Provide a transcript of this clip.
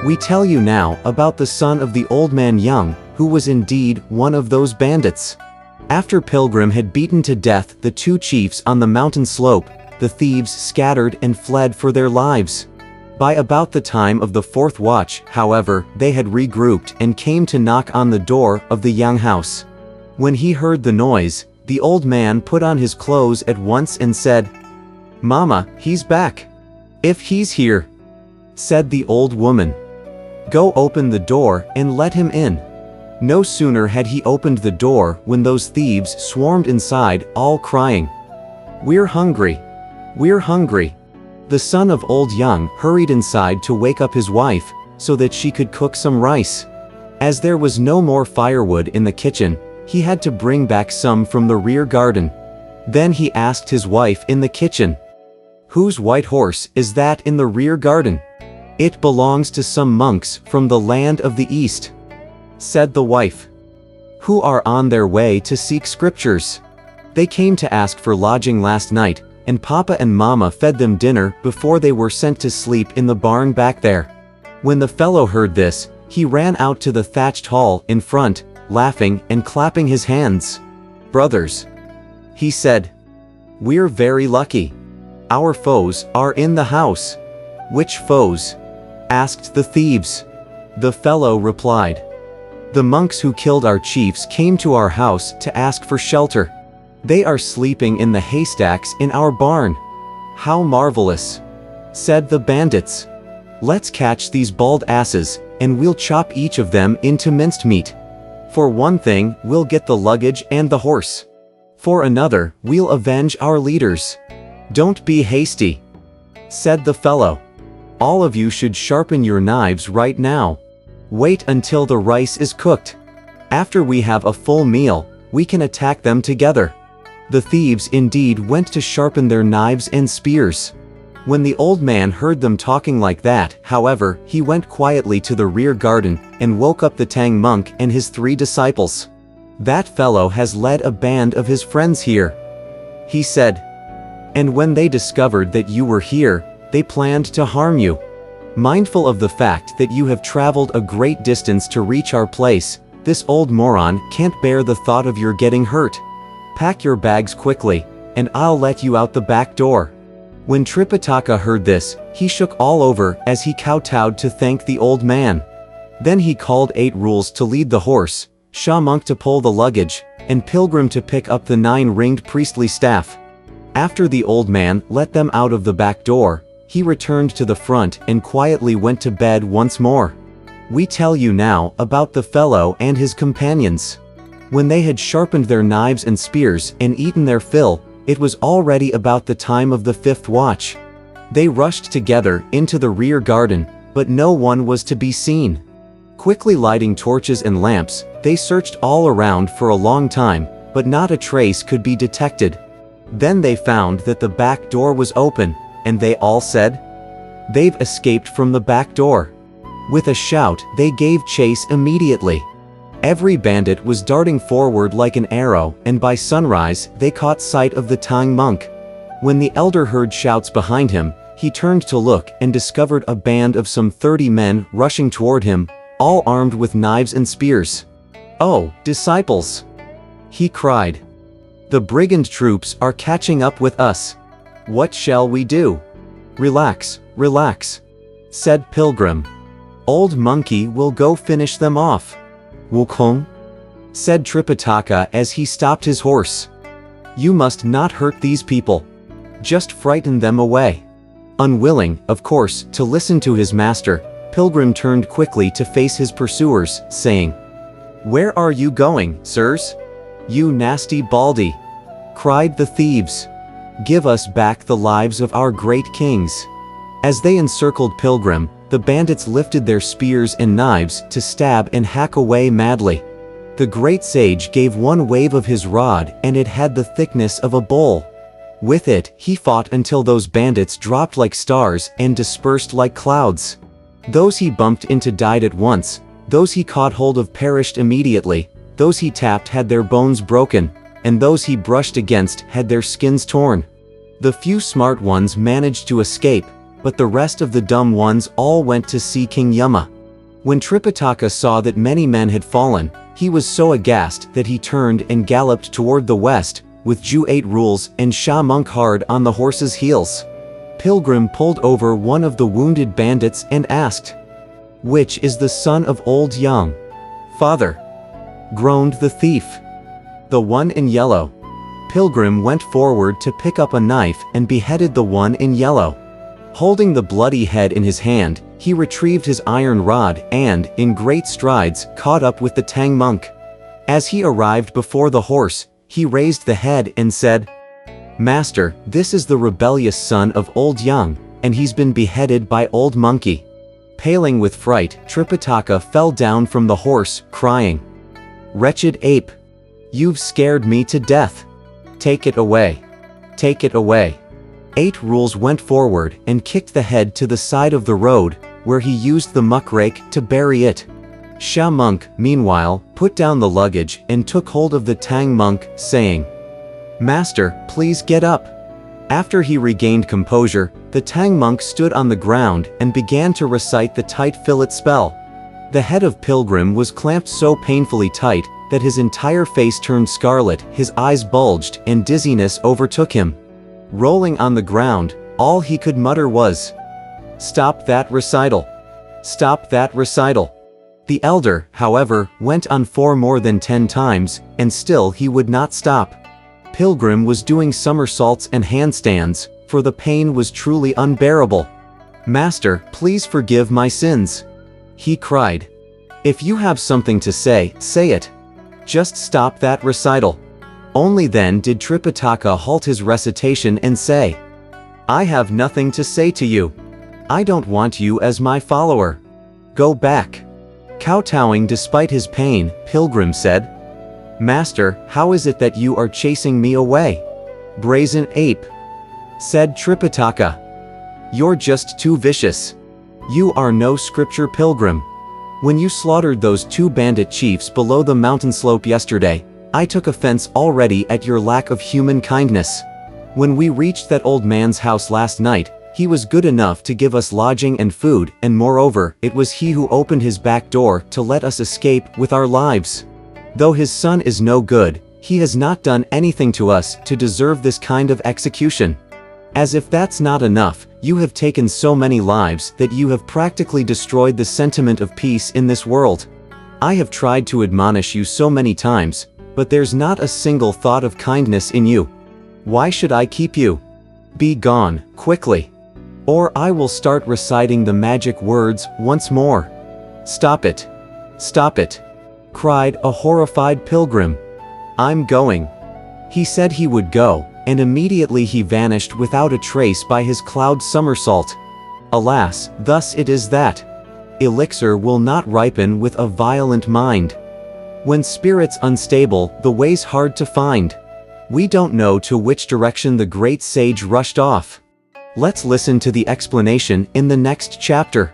We tell you now about the son of the old man Young, who was indeed one of those bandits. After Pilgrim had beaten to death the two chiefs on the mountain slope, the thieves scattered and fled for their lives. By about the time of the fourth watch, however, they had regrouped and came to knock on the door of the Young house. When he heard the noise, the old man put on his clothes at once and said, "Mama, he's back." "If he's here," said the old woman, "go open the door and let him in." No sooner had he opened the door when those thieves swarmed inside, all crying, "We're hungry! We're hungry!" The son of old Young hurried inside to wake up his wife, so that she could cook some rice. As there was no more firewood in the kitchen, he had to bring back some from the rear garden. Then he asked his wife in the kitchen, "Whose white horse is that in the rear garden?" "It belongs to some monks from the land of the East," said the wife, "who are on their way to seek scriptures. They came to ask for lodging last night, and Papa and Mama fed them dinner before they were sent to sleep in the barn back there." When the fellow heard this, he ran out to the thatched hall in front, laughing and clapping his hands. "Brothers," he said, "we're very lucky. Our foes are in the house." "Which foes?" asked the thieves. The fellow replied, "The monks who killed our chiefs came to our house to ask for shelter. They are sleeping in the haystacks in our barn." "How marvelous," said the bandits. "Let's catch these bald asses, and we'll chop each of them into minced meat. For one thing, we'll get the luggage and the horse. For another, we'll avenge our leaders." "Don't be hasty," said the fellow. "All of you should sharpen your knives right now. Wait until the rice is cooked. After we have a full meal, we can attack them together." The thieves indeed went to sharpen their knives and spears. When the old man heard them talking like that, however, he went quietly to the rear garden and woke up the Tang monk and his 3 disciples. "That fellow has led a band of his friends here," he said. "And when they discovered that you were here, they planned to harm you. Mindful of the fact that you have traveled a great distance to reach our place, this old moron can't bear the thought of your getting hurt. Pack your bags quickly, and I'll let you out the back door." When Tripitaka heard this, he shook all over as he kowtowed to thank the old man. Then he called 8 rules to lead the horse, Sha monk to pull the luggage, and Pilgrim to pick up the 9-ringed priestly staff. After the old man let them out of the back door, he returned to the front and quietly went to bed once more. We tell you now about the fellow and his companions. When they had sharpened their knives and spears and eaten their fill, it was already about the time of the 5th watch. They rushed together into the rear garden, but no one was to be seen. Quickly lighting torches and lamps, they searched all around for a long time, but not a trace could be detected. Then they found that the back door was open, and they all said, "They've escaped from the back door." With a shout, they gave chase immediately. Every bandit was darting forward like an arrow, and by sunrise, they caught sight of the Tang monk. When the elder heard shouts behind him, he turned to look and discovered a band of some 30 men rushing toward him, all armed with knives and spears. "Oh, disciples!" he cried. "The brigand troops are catching up with us. What shall we do?" "Relax, relax," said Pilgrim. "Old Monkey will go finish them off." "Wukong?" said Tripitaka as he stopped his horse. "You must not hurt these people. Just frighten them away." Unwilling, of course, to listen to his master, Pilgrim turned quickly to face his pursuers, saying, "Where are you going, sirs? You nasty baldy!" cried the thieves. "Give us back the lives of our great kings." As they encircled Pilgrim, the bandits lifted their spears and knives to stab and hack away madly. The great sage gave one wave of his rod, and it had the thickness of a bowl. With it, he fought until those bandits dropped like stars and dispersed like clouds. Those he bumped into died at once, those he caught hold of perished immediately, those he tapped had their bones broken, and those he brushed against had their skins torn. The few smart ones managed to escape, but the rest of the dumb ones all went to see King Yama. When Tripitaka saw that many men had fallen, he was so aghast that he turned and galloped toward the west, with Ju 8 Rules and Sha Monk hard on the horse's heels. Pilgrim pulled over one of the wounded bandits and asked, "Which is the son of old Yang?" "Father," groaned the thief. "The one in yellow." Pilgrim went forward to pick up a knife and beheaded the one in yellow. Holding the bloody head in his hand, he retrieved his iron rod and, in great strides, caught up with the Tang monk. As he arrived before the horse, he raised the head and said, "Master, this is the rebellious son of old Yang, and he's been beheaded by old monkey." Paling with fright, Tripitaka fell down from the horse, crying, "Wretched ape! You've scared me to death. Take it away. Take it away." 8 Rules went forward and kicked the head to the side of the road, where he used the muckrake to bury it. Sha Monk, meanwhile, put down the luggage and took hold of the Tang monk, saying, "Master, please get up." After he regained composure, the Tang monk stood on the ground and began to recite the tight fillet spell. The head of Pilgrim was clamped so painfully tight that his entire face turned scarlet, his eyes bulged, and dizziness overtook him. Rolling on the ground, all he could mutter was, "Stop that recital! Stop that recital!" The elder, however, went on for more than 10 times, and still he would not stop. Pilgrim was doing somersaults and handstands, for the pain was truly unbearable. "Master, please forgive my sins," he cried. "If you have something to say, say it. Just stop that recital." Only then did Tripitaka halt his recitation and say, "I have nothing to say to you. I don't want you as my follower. Go back." Kowtowing despite his pain, Pilgrim said, "Master, how is it that you are chasing me away?" "Brazen ape," said Tripitaka. "You're just too vicious. You are no scripture pilgrim. When you slaughtered those 2 bandit chiefs below the mountain slope yesterday, I took offense already at your lack of human kindness. When we reached that old man's house last night, he was good enough to give us lodging and food, and moreover, it was he who opened his back door to let us escape with our lives. Though his son is no good, he has not done anything to us to deserve this kind of execution. As if that's not enough, you have taken so many lives that you have practically destroyed the sentiment of peace in this world. I have tried to admonish you so many times, but there's not a single thought of kindness in you. Why should I keep you? Be gone, quickly. Or I will start reciting the magic words once more." "Stop it! Stop it!" cried a horrified Pilgrim. "I'm going." He said he would go, and immediately he vanished without a trace by his cloud somersault. Alas, thus it is that elixir will not ripen with a violent mind. When spirit's unstable, the way's hard to find. We don't know to which direction the great sage rushed off. Let's listen to the explanation in the next chapter.